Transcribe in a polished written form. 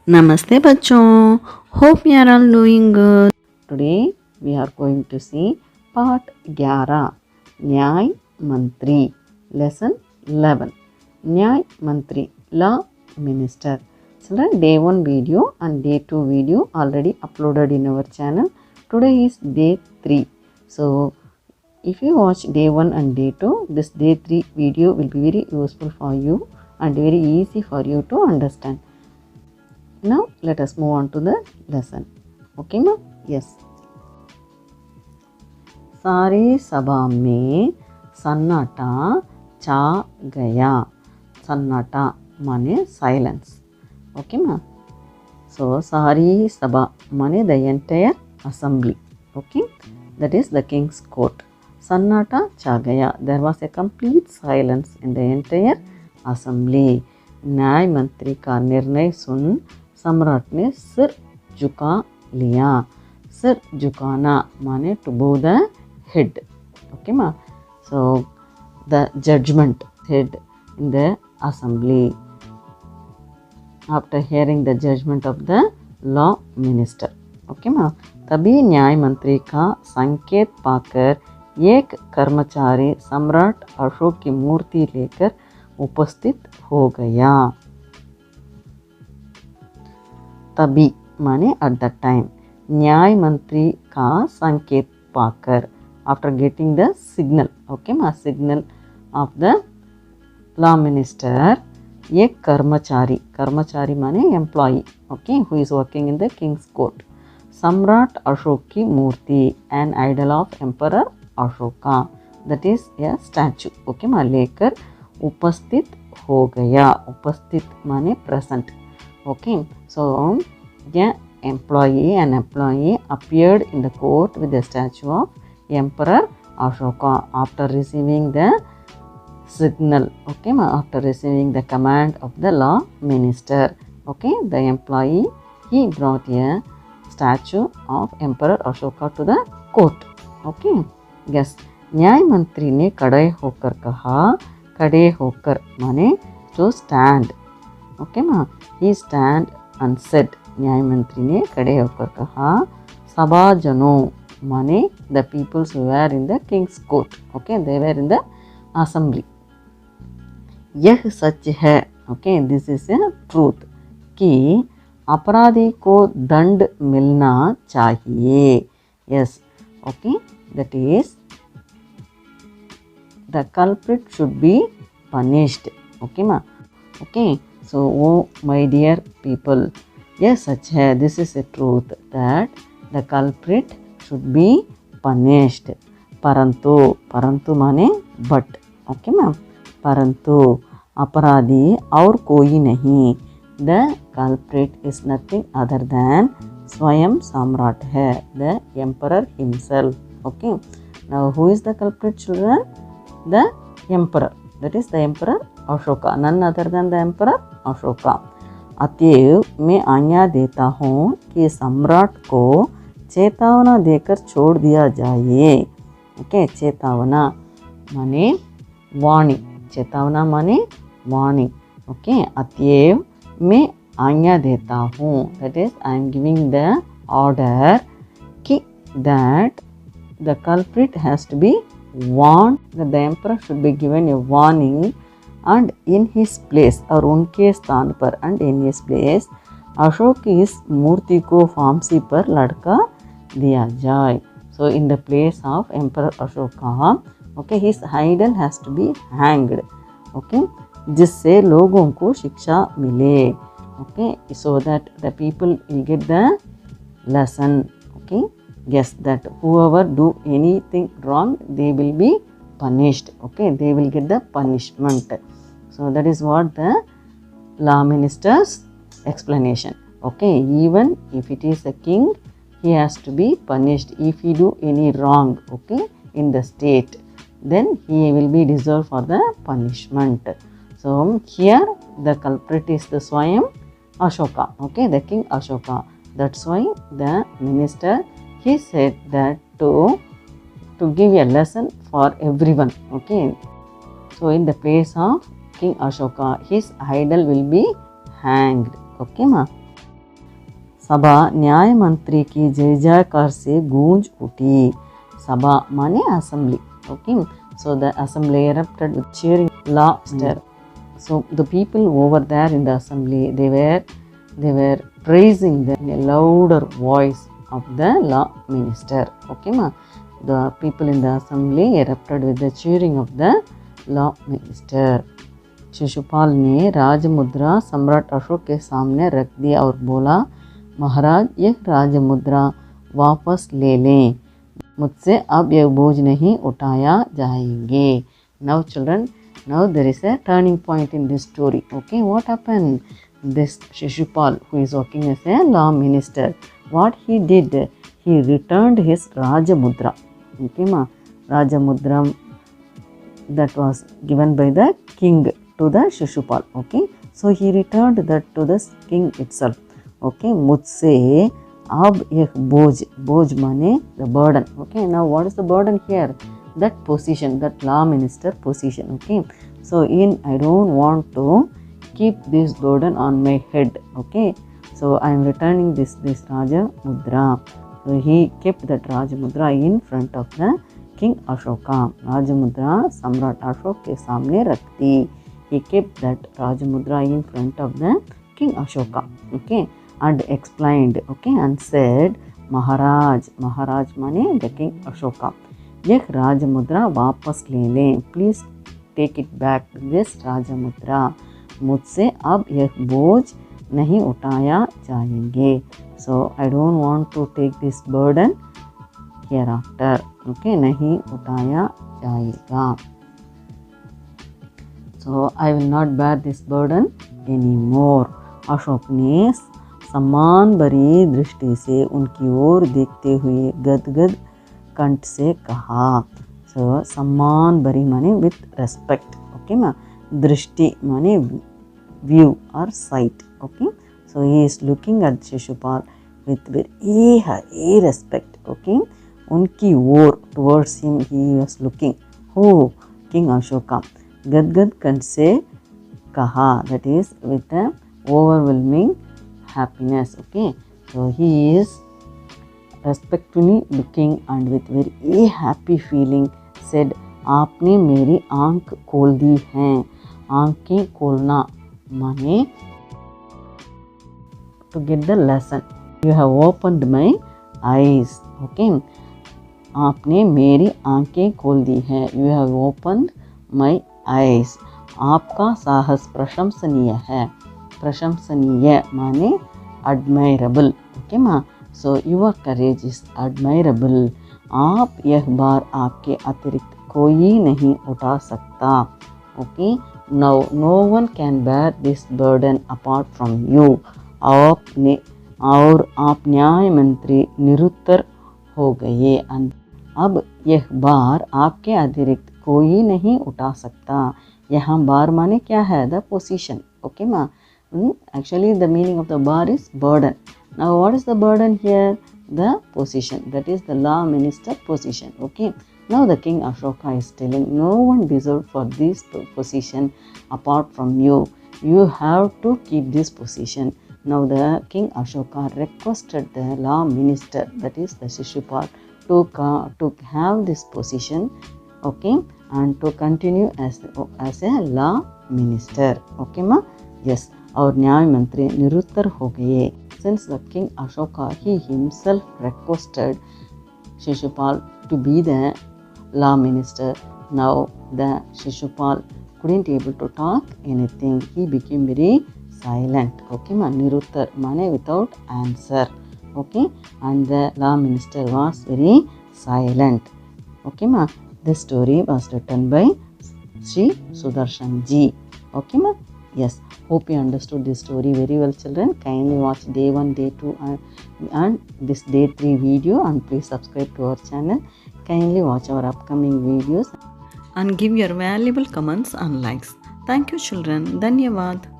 Namaste bachon. Hope you are all doing good. Today we are going to see part 11 Nyay Mantri lesson 11 Nyay Mantri Law Minister. Children, day 1 video and day 2 video already uploaded in our channel. Today is day 3. So if you watch day 1 and day 2, this day 3 video will be very useful for you and very easy for you to understand. Now let us move on to the lesson. Okay ma'am? Yes. सारी सभा में सन्नाटा छा गया. सन्नाटा माने silence. Okay ma'am? So सारी सभा माने the entire assembly. Okay? That is the king's court. सन्नाटा छा गया. There was a complete silence in the entire assembly. न्याय मंत्री का निर्णय सुन सम्राट ने सिर झुका लिया. सिर झुकाना माने to bow the head. Okay ma? So the judgment head in the assembly after hearing the judgment of the law minister. Okay ma? तभी न्याय मंत्री का संकेत पाकर एक कर्मचारी सम्राट अशोक की मूर्ति लेकर उपस्थित हो गया. तभी माने at that time. न्याय मंत्री का संकेत पाकर after getting the signal. Okay ma? Signal of the law minister. एक कर्मचारी. कर्मचारी माने employee. Okay? Who is working in the king's court. सम्राट अशोक की मूर्ति. An idol of emperor Ashoka. That is a statue. Okay ma? लेकर उपस्थित हो गया. उपस्थित माने present. Okay, so an employee appeared in the court with the statue of Emperor Ashoka after receiving the signal. Okay, after receiving the command of the law minister. Okay, the employee he brought a statue of Emperor Ashoka to the court. Okay, yes. न्याय मंत्री ने खड़े होकर कहा. खड़े होकर माने to stand. Okay ma? He stand and said. न्याय मंत्री ने खड़े होकर कहा. सभाजनों माने the peoples who were in the king's court. Okay, they were in the assembly. यह सच है. Okay, this is a truth. कि अपराधी को दंड मिलना चाहिए. Yes. Okay, that is the culprit should be punished. Okay ma? Okay. So, oh my dear people, yes, such hai, this is a truth that the culprit should be punished. Parantu, parantu माने but, okay ma'am. Parantu, अपराधी और कोई नहीं. The culprit is nothing other than स्वयं सम्राट है, the emperor himself. Okay. Now, who is the culprit, children? The emperor. That is the emperor Ashoka. None other than the emperor Ashoka. अतएव मैं आज्ञा देता हूँ कि सम्राट को चेतावना देकर छोड़ दिया जाए. ओके, चेतावना माने वार्निंग. चेतावना माने वार्निंग. ओके, अतएव मैं आज्ञा देता हूँ. That is I am giving the order कि that the culprit has to be warned. The emperor should be given a warning and in his place और उनके स्थान पर and in his place Ashok की इस मूर्ति को फांसी पर लटका दिया जाए. So in the place of Emperor Ashoka, okay, his idol has to be hanged. Okay, जिससे लोगों को शिक्षा मिले. Okay, so that the people will get the lesson. Okay, yes, that whoever do anything wrong, they will be punished. Okay, they will get the punishment. So that is what the law minister's explanation. Okay, even if it is a king, he has to be punished if he do any wrong. Okay, in the state, then he will be deserved for the punishment. So here the culprit is the Swayam Ashoka. Okay, the king Ashoka. That's why the minister he said that to give a lesson for everyone. Okay, so in the place of King Ashoka, his idol will be hanged. Okay ma? सभा न्याय मंत्री की जय जयकार से गूंज उठी. Sabha माने assembly. Okay, so the assembly erupted with cheering laughter. So the people over there in the assembly, they were praising the louder voice of the law minister. Okay, ma. The people in the assembly erupted with the cheering of the law minister. Shishupal ने राजमुद्रा सम्राट अशोक के सामने रख दी और बोला, महाराज यह राजमुद्रा वापस ले लें, मुझसे अब यह बोझ नहीं उठाया जाएंगे. Now children, now there is a turning point in this story. Okay, what happened? This Shishupal, who is working as a law minister, what he did? He returned his Rajamudra. Okay, ma, Rajamudra that was given by the king to the Shishupal. Okay, so he returned that to the king itself. Okay, मुझसे अब यह बोझ माने the burden. Okay, now what is the burden here? That position, that law minister position. Okay, so I don't want to keep this burden on my head. Okay, so I am returning this Raja Mudra. So he kept that Raja Mudra in front of the King Ashoka. Raja Mudra Samrat Ashok के सामने रख दी. He kept that Raja Mudra in front of the King Ashoka. Okay, and explained. Okay, and said, Maharaj माने the King Ashoka, यह राज मुद्रा वापस ले लें. Please take it back this राज मुद्रा. मुझसे अब यह बोझ नहीं उठाया जाएंगे. So I don't want to take this burden hereafter. Okay, नहीं उठाया जाएगा. So I will not bear this burden any more. Ashok ने सम्मान भरी दृष्टि से उनकी ओर देखते हुए गदगद कंठ से कहा. सो सम्मान भरी माने विथ रेस्पेक्ट. ओके मा, दृष्टि माने व्यू और sight. Okay, so he is looking at Shishupal with very high respect. Okay, उनकी ओर towards him he was looking. हो किंग अशोका, गदगद कंठ से कहा, that is with overwhelming happiness. Okay, so he is respectfully looking and with very happy feeling said, आपने मेरी आंख खोल दी हैं. आंखें खोलना माने to get the lesson. You have opened my eyes. Okay, आपने मेरी आंखें खोल दी हैं. You have opened my eyes. आपका साहस प्रशंसनीय है. प्रशंसनीय माने admirable. ओके माँ, so your courage is admirable. आप यह बार आपके अतिरिक्त कोई नहीं उठा सकता. Okay, now no one can bear this burden apart from you. आपने और आप न्याय मंत्री निरुत्तर हो गए. अब यह बार आपके अतिरिक्त कोई नहीं उठा सकता. यहाँ बार माने क्या है? The position. ओके माँ, actually the meaning of the bar is burden. Now what is the burden here? The position, that is the law minister position. Okay, now the King Ashoka is telling, no one deserved for this position apart from you. You have to keep this position. Now the King Ashoka requested the law minister, that is the Shishupal, to have this position. Okay, and to continue as a law minister. Okay ma, yes. और न्याय मंत्री निरुत्तर हो गए. Since the King Ashoka, he himself requested Shishupal to be the law minister. Now the Shishupal couldn't able to talk anything. He became very silent. Okay ma, niruttar mane without answer. Okay, and the law minister was very silent. Okay ma, this story was written by Sri Sudarshan ji. Okay ma, yes. Hope you understood this story very well, children. Kindly watch day 1, day 2 and this day 3 video, and please subscribe to our channel. Kindly watch our upcoming videos and give your valuable comments and likes. Thank you children. Dhanyavad.